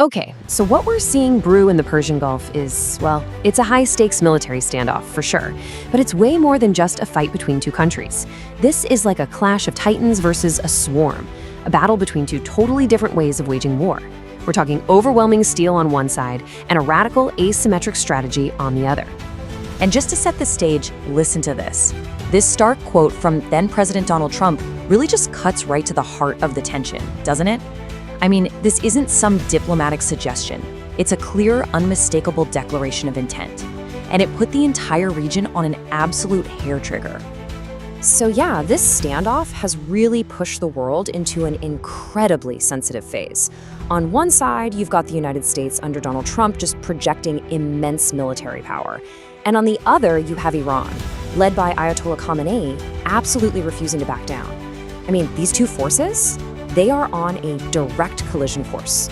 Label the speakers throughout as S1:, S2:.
S1: Okay, so what we're seeing brew in the Persian Gulf is, well, it's a high-stakes military standoff, for sure. But it's way more than just a fight between two countries. This is like a clash of titans versus a swarm, a battle between two totally different ways of waging war. We're talking overwhelming steel on one side and a radical asymmetric strategy on the other.
S2: And just to set the stage, listen to this. This stark quote from then-President Donald Trump really just cuts right to the heart of the tension, doesn't it? I mean, this isn't some diplomatic suggestion. It's a clear, unmistakable declaration of intent. And it put the entire region on an absolute hair trigger.
S1: So yeah, this standoff has really pushed the world into an incredibly sensitive phase. On one side, you've got the United States under Donald Trump just projecting immense military power. And on the other, you have Iran, led by Ayatollah Khamenei, absolutely refusing to back down. I mean, these two forces, they are on a direct collision course.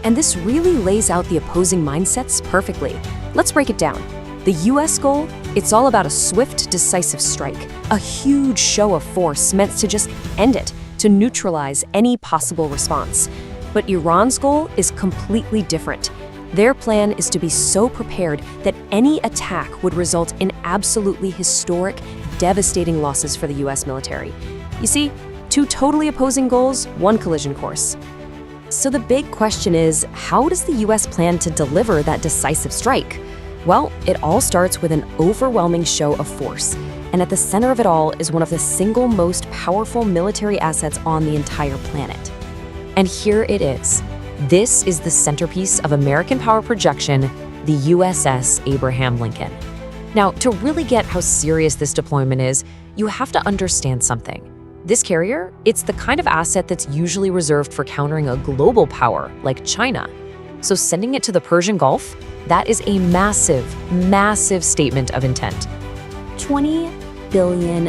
S1: And this really lays out the opposing mindsets perfectly. Let's break it down. The US goal, it's all about a swift, decisive strike, a huge show of force meant to just end it, to neutralize any possible response. But Iran's goal is completely different. Their plan is to be so prepared that any attack would result in absolutely historic, devastating losses for the US military. You see, two totally opposing goals, one collision course. So the big question is, how does the US plan to deliver that decisive strike? Well, it all starts with an overwhelming show of force. And at the center of it all is one of the single most powerful military assets on the entire planet. And here it is. This is the centerpiece of American power projection, the USS Abraham Lincoln. Now, to really get how serious this deployment is, you have to understand something. This carrier, it's the kind of asset that's usually reserved for countering a global power like China. So sending it to the Persian Gulf, that is a massive, massive statement of intent. $20 billion.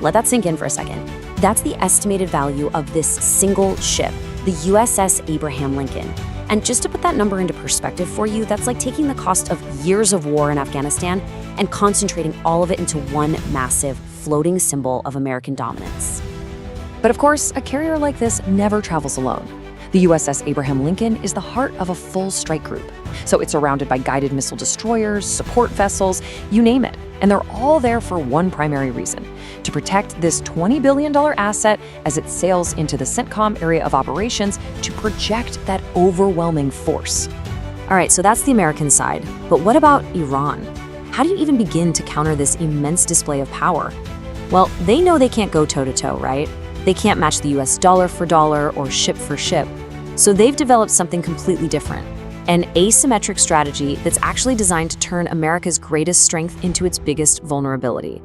S1: Let that sink in for a second. That's the estimated value of this single ship, the USS Abraham Lincoln. And just to put that number into perspective for you, that's like taking the cost of years of war in Afghanistan and concentrating all of it into one massive floating symbol of American dominance. But of course, a carrier like this never travels alone. The USS Abraham Lincoln is the heart of a full strike group. So it's surrounded by guided missile destroyers, support vessels, you name it. And they're all there for one primary reason: to protect this $20 billion asset as it sails into the CENTCOM area of operations to project that overwhelming force. All right, so that's the American side. But what about Iran? How do you even begin to counter this immense display of power? Well, they know they can't go toe-to-toe, right? They can't match the US dollar for dollar or ship for ship. So they've developed something completely different. An asymmetric strategy that's actually designed to turn America's greatest strength into its biggest vulnerability.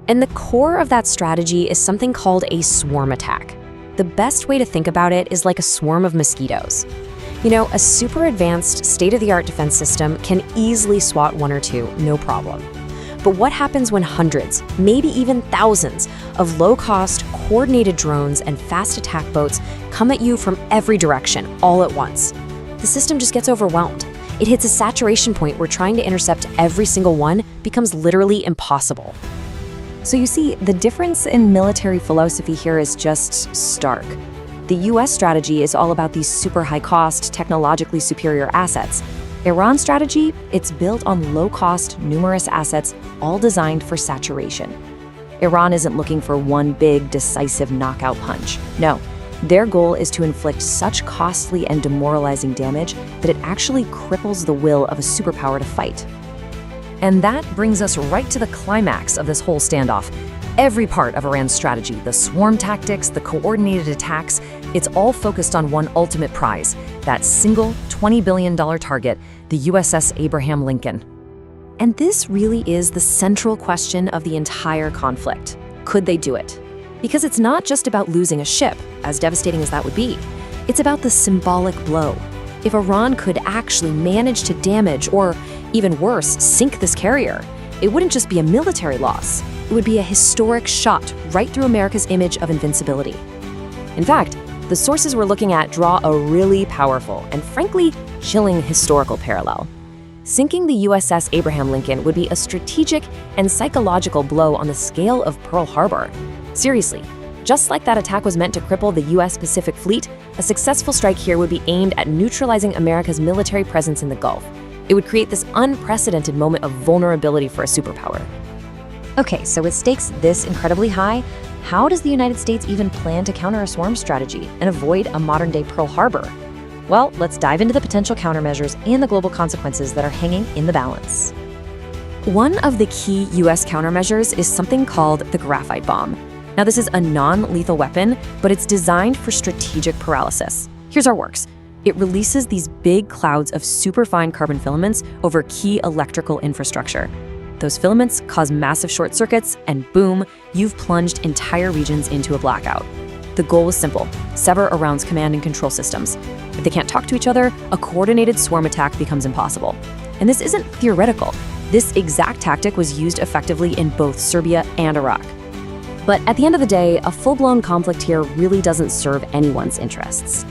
S1: And the core of that strategy is something called a swarm attack. The best way to think about it is like a swarm of mosquitoes. You know, a super advanced, state-of-the-art defense system can easily swat one or two, no problem. But what happens when hundreds, maybe even thousands, of low-cost, coordinated drones and fast attack boats come at you from every direction, all at once? The system just gets overwhelmed. It hits a saturation point where trying to intercept every single one becomes literally impossible. So you see, the difference in military philosophy here is just stark. The US strategy is all about these super high-cost, technologically superior assets. Iran's strategy, it's built on low-cost, numerous assets, all designed for saturation. Iran isn't looking for one big, decisive knockout punch. No, their goal is to inflict such costly and demoralizing damage that it actually cripples the will of a superpower to fight. And that brings us right to the climax of this whole standoff. Every part of Iran's strategy, the swarm tactics, the coordinated attacks, it's all focused on one ultimate prize, that single $20 billion target, the USS Abraham Lincoln. And this really is the central question of the entire conflict. Could they do it? Because it's not just about losing a ship, as devastating as that would be. It's about the symbolic blow. If Iran could actually manage to damage, or even worse, sink this carrier, it wouldn't just be a military loss. It would be a historic shot right through America's image of invincibility. In fact, the sources we're looking at draw a really powerful and frankly chilling historical parallel. Sinking the USS Abraham Lincoln would be a strategic and psychological blow on the scale of Pearl Harbor. Seriously, Just like that attack was meant to cripple the US Pacific Fleet, a successful strike here would be aimed at neutralizing America's military presence in the Gulf. It would create this unprecedented moment of vulnerability for a superpower.
S2: Okay, so with stakes this incredibly high, how does the United States even plan to counter a swarm strategy and avoid a modern-day Pearl Harbor? Well, let's dive into the potential countermeasures and the global consequences that are hanging in the balance.
S1: One of the key US countermeasures is something called the graphite bomb. Now, this is a non-lethal weapon, but it's designed for strategic paralysis. Here's how it works. It releases these big clouds of superfine carbon filaments over key electrical infrastructure. Those filaments cause massive short circuits, and boom, you've plunged entire regions into a blackout. The goal is simple: sever Iran's command and control systems. If they can't talk to each other, a coordinated swarm attack becomes impossible. And this isn't theoretical. This exact tactic was used effectively in both Serbia and Iraq. But at the end of the day, a full-blown conflict here really doesn't serve anyone's interests.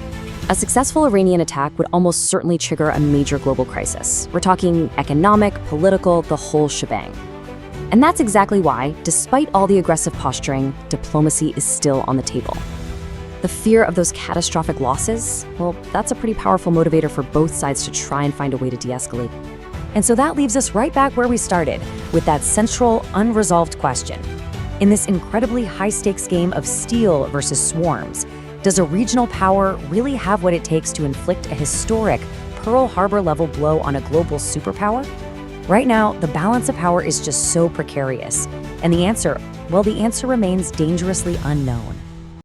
S1: A successful Iranian attack would almost certainly trigger a major global crisis. We're talking economic, political, the whole shebang. And that's exactly why, despite all the aggressive posturing, diplomacy is still on the table. The fear of those catastrophic losses, well, that's a pretty powerful motivator for both sides to try and find a way to de-escalate. And so that leaves us right back where we started, with that central, unresolved question. In this incredibly high-stakes game of steel versus swarms, does a regional power really have what it takes to inflict a historic Pearl Harbor-level blow on a global superpower? Right now, the balance of power is just so precarious. And the answer remains dangerously unknown.